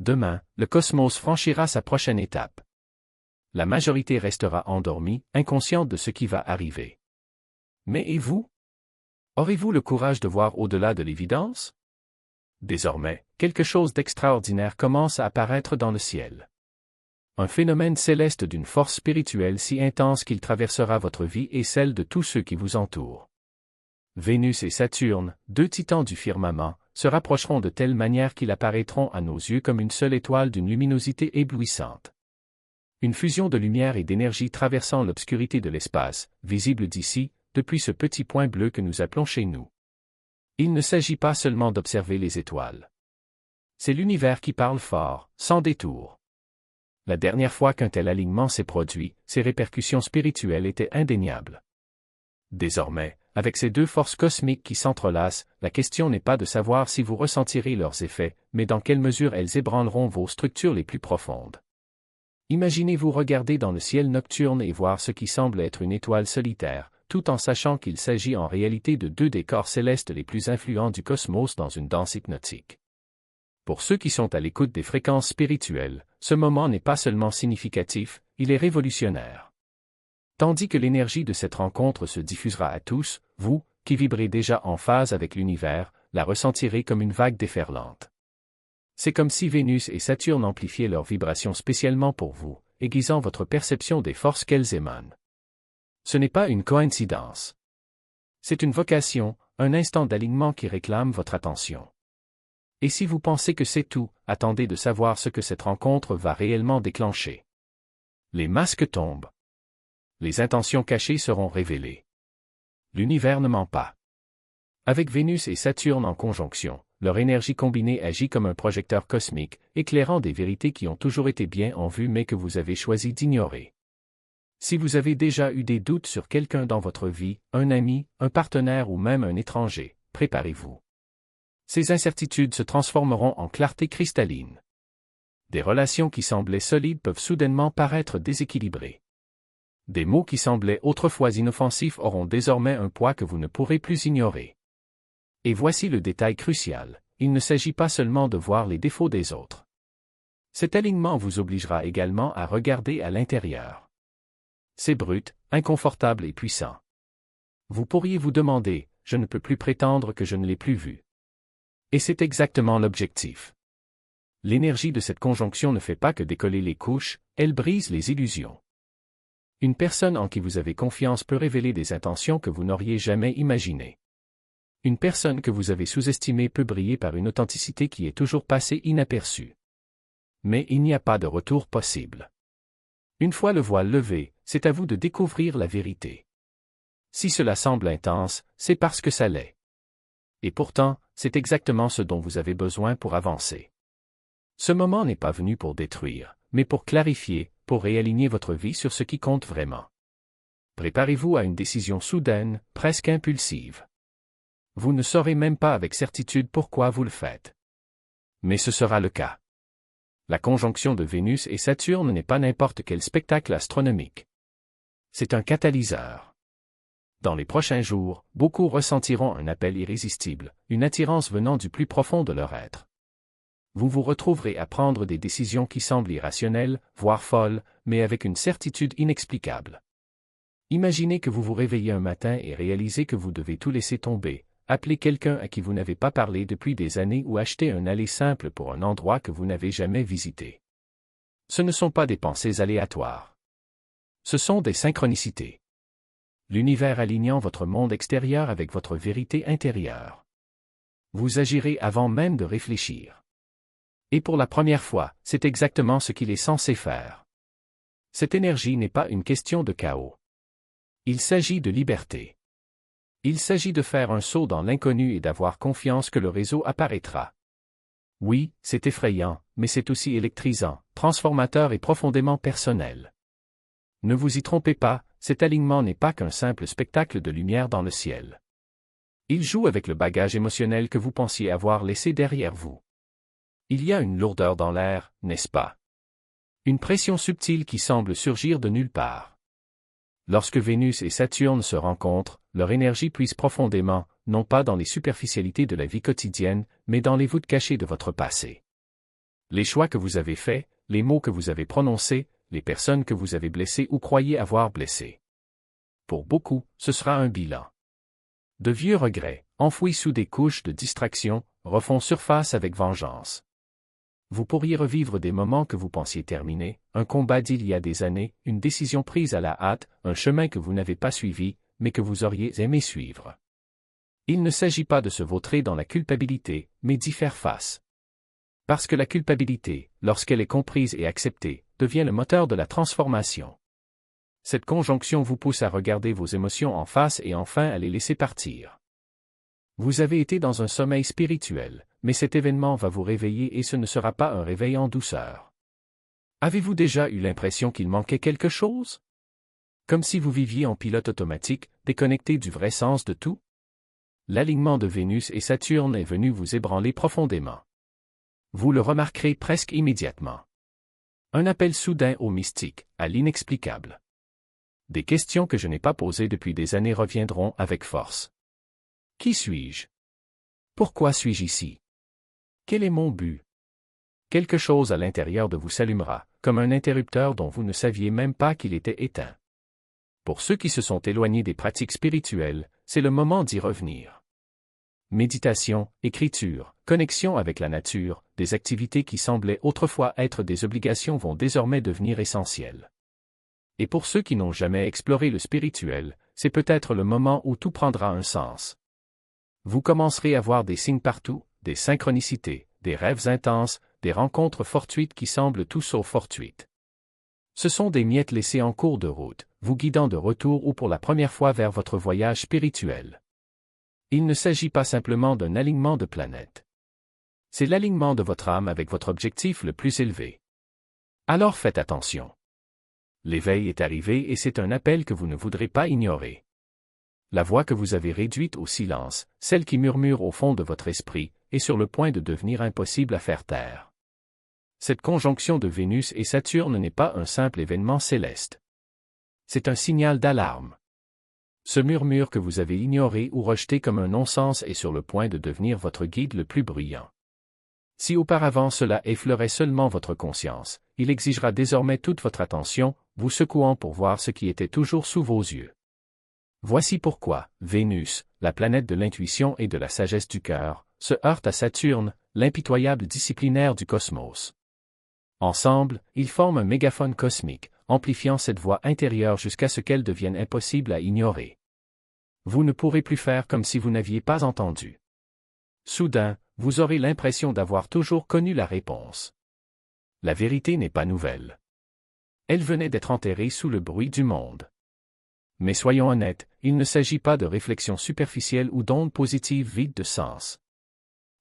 Demain, le cosmos franchira sa prochaine étape. La majorité restera endormie, inconsciente de ce qui va arriver. Mais et vous? Aurez-vous le courage de voir au-delà de l'évidence? Désormais, quelque chose d'extraordinaire commence à apparaître dans le ciel. Un phénomène céleste d'une force spirituelle si intense qu'il traversera votre vie et celle de tous ceux qui vous entourent. Vénus et Saturne, deux titans du firmament, se rapprocheront de telle manière qu'ils apparaîtront à nos yeux comme une seule étoile d'une luminosité éblouissante. Une fusion de lumière et d'énergie traversant l'obscurité de l'espace, visible d'ici, depuis ce petit point bleu que nous appelons chez nous. Il ne s'agit pas seulement d'observer les étoiles. C'est l'univers qui parle fort, sans détour. La dernière fois qu'un tel alignement s'est produit, ses répercussions spirituelles étaient indéniables. Désormais, avec ces deux forces cosmiques qui s'entrelacent, la question n'est pas de savoir si vous ressentirez leurs effets, mais dans quelle mesure elles ébranleront vos structures les plus profondes. Imaginez-vous regarder dans le ciel nocturne et voir ce qui semble être une étoile solitaire, tout en sachant qu'il s'agit en réalité de deux des corps célestes les plus influents du cosmos dans une danse hypnotique. Pour ceux qui sont à l'écoute des fréquences spirituelles, ce moment n'est pas seulement significatif, il est révolutionnaire. Tandis que l'énergie de cette rencontre se diffusera à tous, vous, qui vibrez déjà en phase avec l'univers, la ressentirez comme une vague déferlante. C'est comme si Vénus et Saturne amplifiaient leurs vibrations spécialement pour vous, aiguisant votre perception des forces qu'elles émanent. Ce n'est pas une coïncidence. C'est une vocation, un instant d'alignement qui réclame votre attention. Et si vous pensez que c'est tout, attendez de savoir ce que cette rencontre va réellement déclencher. Les masques tombent. Les intentions cachées seront révélées. L'univers ne ment pas. Avec Vénus et Saturne en conjonction, leur énergie combinée agit comme un projecteur cosmique, éclairant des vérités qui ont toujours été bien en vue mais que vous avez choisi d'ignorer. Si vous avez déjà eu des doutes sur quelqu'un dans votre vie, un ami, un partenaire ou même un étranger, préparez-vous. Ces incertitudes se transformeront en clarté cristalline. Des relations qui semblaient solides peuvent soudainement paraître déséquilibrées. Des mots qui semblaient autrefois inoffensifs auront désormais un poids que vous ne pourrez plus ignorer. Et voici le détail crucial, il ne s'agit pas seulement de voir les défauts des autres. Cet alignement vous obligera également à regarder à l'intérieur. C'est brut, inconfortable et puissant. Vous pourriez vous demander, je ne peux plus prétendre que je ne l'ai plus vu. Et c'est exactement l'objectif. L'énergie de cette conjonction ne fait pas que décoller les couches, elle brise les illusions. Une personne en qui vous avez confiance peut révéler des intentions que vous n'auriez jamais imaginées. Une personne que vous avez sous-estimée peut briller par une authenticité qui est toujours passée inaperçue. Mais il n'y a pas de retour possible. Une fois le voile levé, c'est à vous de découvrir la vérité. Si cela semble intense, c'est parce que ça l'est. Et pourtant, c'est exactement ce dont vous avez besoin pour avancer. Ce moment n'est pas venu pour détruire, mais pour clarifier, pour réaligner votre vie sur ce qui compte vraiment. Préparez-vous à une décision soudaine, presque impulsive. Vous ne saurez même pas avec certitude pourquoi vous le faites. Mais ce sera le cas. La conjonction de Vénus et Saturne n'est pas n'importe quel spectacle astronomique. C'est un catalyseur. Dans les prochains jours, beaucoup ressentiront un appel irrésistible, une attirance venant du plus profond de leur être. Vous vous retrouverez à prendre des décisions qui semblent irrationnelles, voire folles, mais avec une certitude inexplicable. Imaginez que vous vous réveillez un matin et réalisez que vous devez tout laisser tomber, appeler quelqu'un à qui vous n'avez pas parlé depuis des années ou acheter un aller simple pour un endroit que vous n'avez jamais visité. Ce ne sont pas des pensées aléatoires. Ce sont des synchronicités. L'univers alignant votre monde extérieur avec votre vérité intérieure. Vous agirez avant même de réfléchir. Et pour la première fois, c'est exactement ce qu'il est censé faire. Cette énergie n'est pas une question de chaos. Il s'agit de liberté. Il s'agit de faire un saut dans l'inconnu et d'avoir confiance que le réseau apparaîtra. Oui, c'est effrayant, mais c'est aussi électrisant, transformateur et profondément personnel. Ne vous y trompez pas, cet alignement n'est pas qu'un simple spectacle de lumière dans le ciel. Il joue avec le bagage émotionnel que vous pensiez avoir laissé derrière vous. Il y a une lourdeur dans l'air, n'est-ce pas? Une pression subtile qui semble surgir de nulle part. Lorsque Vénus et Saturne se rencontrent, leur énergie puise profondément, non pas dans les superficialités de la vie quotidienne, mais dans les voûtes cachées de votre passé. Les choix que vous avez faits, les mots que vous avez prononcés, les personnes que vous avez blessées ou croyez avoir blessées. Pour beaucoup, ce sera un bilan. De vieux regrets, enfouis sous des couches de distraction, refont surface avec vengeance. Vous pourriez revivre des moments que vous pensiez terminés, un combat d'il y a des années, une décision prise à la hâte, un chemin que vous n'avez pas suivi, mais que vous auriez aimé suivre. Il ne s'agit pas de se vautrer dans la culpabilité, mais d'y faire face. Parce que la culpabilité, lorsqu'elle est comprise et acceptée, devient le moteur de la transformation. Cette conjonction vous pousse à regarder vos émotions en face et enfin à les laisser partir. Vous avez été dans un sommeil spirituel, mais cet événement va vous réveiller et ce ne sera pas un réveil en douceur. Avez-vous déjà eu l'impression qu'il manquait quelque chose? Comme si vous viviez en pilote automatique, déconnecté du vrai sens de tout? L'alignement de Vénus et Saturne est venu vous ébranler profondément. Vous le remarquerez presque immédiatement. Un appel soudain au mystique, à l'inexplicable. Des questions que je n'ai pas posées depuis des années reviendront avec force. Qui suis-je? Pourquoi suis-je ici? Quel est mon but? Quelque chose à l'intérieur de vous s'allumera, comme un interrupteur dont vous ne saviez même pas qu'il était éteint. Pour ceux qui se sont éloignés des pratiques spirituelles, c'est le moment d'y revenir. Méditation, écriture, connexion avec la nature, des activités qui semblaient autrefois être des obligations vont désormais devenir essentielles. Et pour ceux qui n'ont jamais exploré le spirituel, c'est peut-être le moment où tout prendra un sens. Vous commencerez à voir des signes partout, des synchronicités, des rêves intenses, des rencontres fortuites qui semblent tout sauf fortuites. Ce sont des miettes laissées en cours de route, vous guidant de retour ou pour la première fois vers votre voyage spirituel. Il ne s'agit pas simplement d'un alignement de planètes. C'est l'alignement de votre âme avec votre objectif le plus élevé. Alors faites attention. L'éveil est arrivé et c'est un appel que vous ne voudrez pas ignorer. La voix que vous avez réduite au silence, celle qui murmure au fond de votre esprit, est sur le point de devenir impossible à faire taire. Cette conjonction de Vénus et Saturne n'est pas un simple événement céleste. C'est un signal d'alarme. Ce murmure que vous avez ignoré ou rejeté comme un non-sens est sur le point de devenir votre guide le plus bruyant. Si auparavant cela effleurait seulement votre conscience, il exigera désormais toute votre attention, vous secouant pour voir ce qui était toujours sous vos yeux. Voici pourquoi Vénus, la planète de l'intuition et de la sagesse du cœur, se heurte à Saturne, l'impitoyable disciplinaire du cosmos. Ensemble, ils forment un mégaphone cosmique, amplifiant cette voix intérieure jusqu'à ce qu'elle devienne impossible à ignorer. Vous ne pourrez plus faire comme si vous n'aviez pas entendu. Soudain, vous aurez l'impression d'avoir toujours connu la réponse. La vérité n'est pas nouvelle. Elle venait d'être enterrée sous le bruit du monde. Mais soyons honnêtes, il ne s'agit pas de réflexions superficielles ou d'ondes positives vides de sens.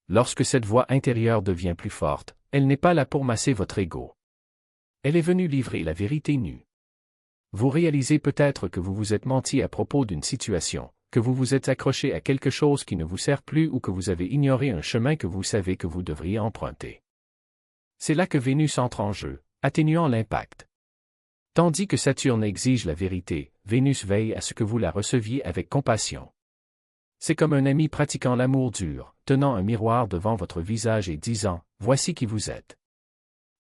Lorsque cette voix intérieure devient plus forte, elle n'est pas là pour masser votre ego. Elle est venue livrer la vérité nue. Vous réalisez peut-être que vous vous êtes menti à propos d'une situation, que vous vous êtes accroché à quelque chose qui ne vous sert plus ou que vous avez ignoré un chemin que vous savez que vous devriez emprunter. C'est là que Vénus entre en jeu, atténuant l'impact. Tandis que Saturne exige la vérité, Vénus veille à ce que vous la receviez avec compassion. C'est comme un ami pratiquant l'amour dur, tenant un miroir devant votre visage et disant « Voici qui vous êtes ».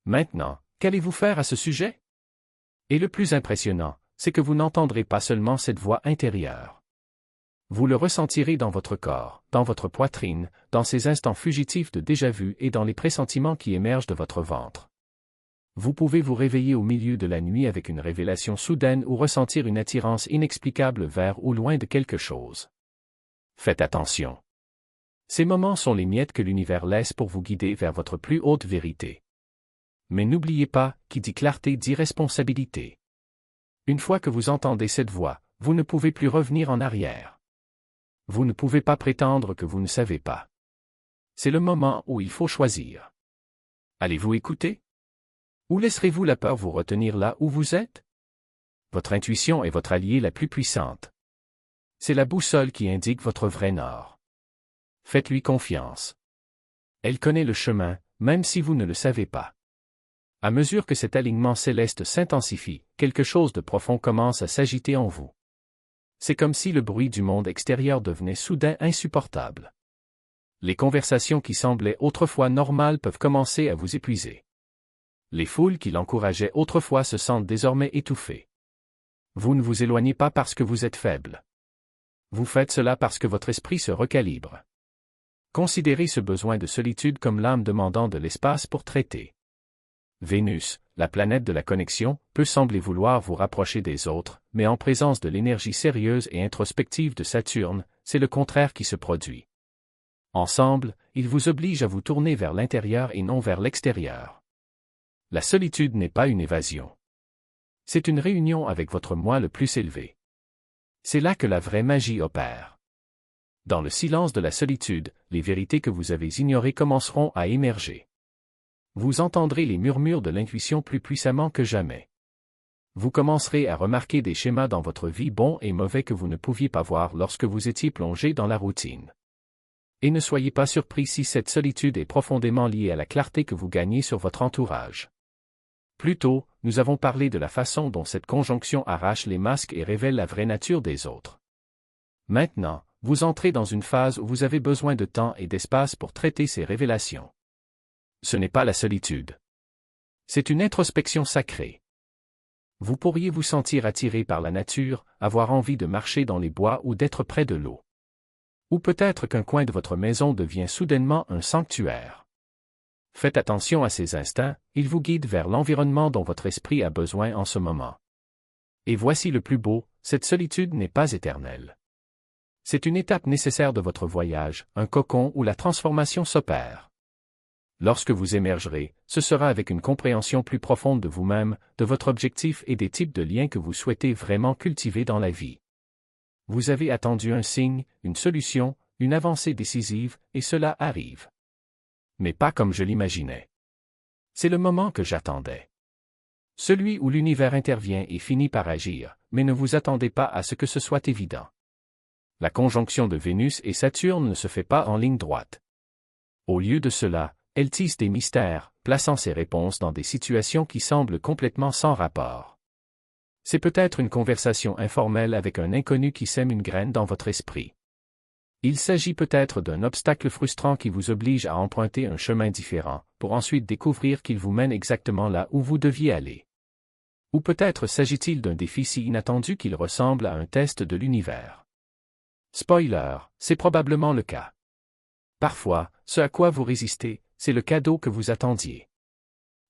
Maintenant, qu'allez-vous faire à ce sujet? Et le plus impressionnant, c'est que vous n'entendrez pas seulement cette voix intérieure. Vous le ressentirez dans votre corps, dans votre poitrine, dans ces instants fugitifs de déjà-vu et dans les pressentiments qui émergent de votre ventre. Vous pouvez vous réveiller au milieu de la nuit avec une révélation soudaine ou ressentir une attirance inexplicable vers ou loin de quelque chose. Faites attention. Ces moments sont les miettes que l'univers laisse pour vous guider vers votre plus haute vérité. Mais n'oubliez pas, qui dit clarté dit responsabilité. Une fois que vous entendez cette voix, vous ne pouvez plus revenir en arrière. Vous ne pouvez pas prétendre que vous ne savez pas. C'est le moment où il faut choisir. Allez-vous écouter? Ou laisserez-vous la peur vous retenir là où vous êtes? Votre intuition est votre alliée la plus puissante. C'est la boussole qui indique votre vrai nord. Faites-lui confiance. Elle connaît le chemin, même si vous ne le savez pas. À mesure que cet alignement céleste s'intensifie, quelque chose de profond commence à s'agiter en vous. C'est comme si le bruit du monde extérieur devenait soudain insupportable. Les conversations qui semblaient autrefois normales peuvent commencer à vous épuiser. Les foules qui l'encourageaient autrefois se sentent désormais étouffées. Vous ne vous éloignez pas parce que vous êtes faible. Vous faites cela parce que votre esprit se recalibre. Considérez ce besoin de solitude comme l'âme demandant de l'espace pour traiter. Vénus, la planète de la connexion, peut sembler vouloir vous rapprocher des autres, mais en présence de l'énergie sérieuse et introspective de Saturne, c'est le contraire qui se produit. Ensemble, ils vous obligent à vous tourner vers l'intérieur et non vers l'extérieur. La solitude n'est pas une évasion. C'est une réunion avec votre moi le plus élevé. C'est là que la vraie magie opère. Dans le silence de la solitude, les vérités que vous avez ignorées commenceront à émerger. Vous entendrez les murmures de l'intuition plus puissamment que jamais. Vous commencerez à remarquer des schémas dans votre vie bons et mauvais que vous ne pouviez pas voir lorsque vous étiez plongé dans la routine. Et ne soyez pas surpris si cette solitude est profondément liée à la clarté que vous gagnez sur votre entourage. Plus tôt, nous avons parlé de la façon dont cette conjonction arrache les masques et révèle la vraie nature des autres. Maintenant, vous entrez dans une phase où vous avez besoin de temps et d'espace pour traiter ces révélations. Ce n'est pas la solitude. C'est une introspection sacrée. Vous pourriez vous sentir attiré par la nature, avoir envie de marcher dans les bois ou d'être près de l'eau. Ou peut-être qu'un coin de votre maison devient soudainement un sanctuaire. Faites attention à ces instants, ils vous guident vers l'environnement dont votre esprit a besoin en ce moment. Et voici le plus beau, cette solitude n'est pas éternelle. C'est une étape nécessaire de votre voyage, un cocon où la transformation s'opère. Lorsque vous émergerez, ce sera avec une compréhension plus profonde de vous-même, de votre objectif et des types de liens que vous souhaitez vraiment cultiver dans la vie. Vous avez attendu un signe, une solution, une avancée décisive, et cela arrive. Mais pas comme je l'imaginais. C'est le moment que j'attendais. Celui où l'univers intervient et finit par agir, mais ne vous attendez pas à ce que ce soit évident. La conjonction de Vénus et Saturne ne se fait pas en ligne droite. Au lieu de cela, elle tisse des mystères, plaçant ses réponses dans des situations qui semblent complètement sans rapport. C'est peut-être une conversation informelle avec un inconnu qui sème une graine dans votre esprit. Il s'agit peut-être d'un obstacle frustrant qui vous oblige à emprunter un chemin différent, pour ensuite découvrir qu'il vous mène exactement là où vous deviez aller. Ou peut-être s'agit-il d'un défi si inattendu qu'il ressemble à un test de l'univers. Spoiler, c'est probablement le cas. Parfois, ce à quoi vous résistez, c'est le cadeau que vous attendiez.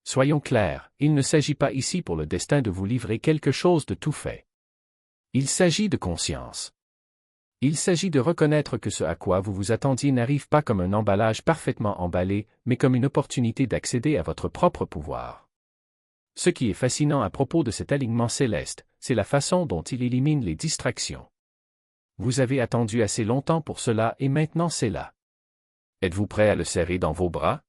Soyons clairs, il ne s'agit pas ici pour le destin de vous livrer quelque chose de tout fait. Il s'agit de conscience. Il s'agit de reconnaître que ce à quoi vous vous attendiez n'arrive pas comme un emballage parfaitement emballé, mais comme une opportunité d'accéder à votre propre pouvoir. Ce qui est fascinant à propos de cet alignement céleste, c'est la façon dont il élimine les distractions. Vous avez attendu assez longtemps pour cela et maintenant c'est là. Êtes-vous prêt à le serrer dans vos bras?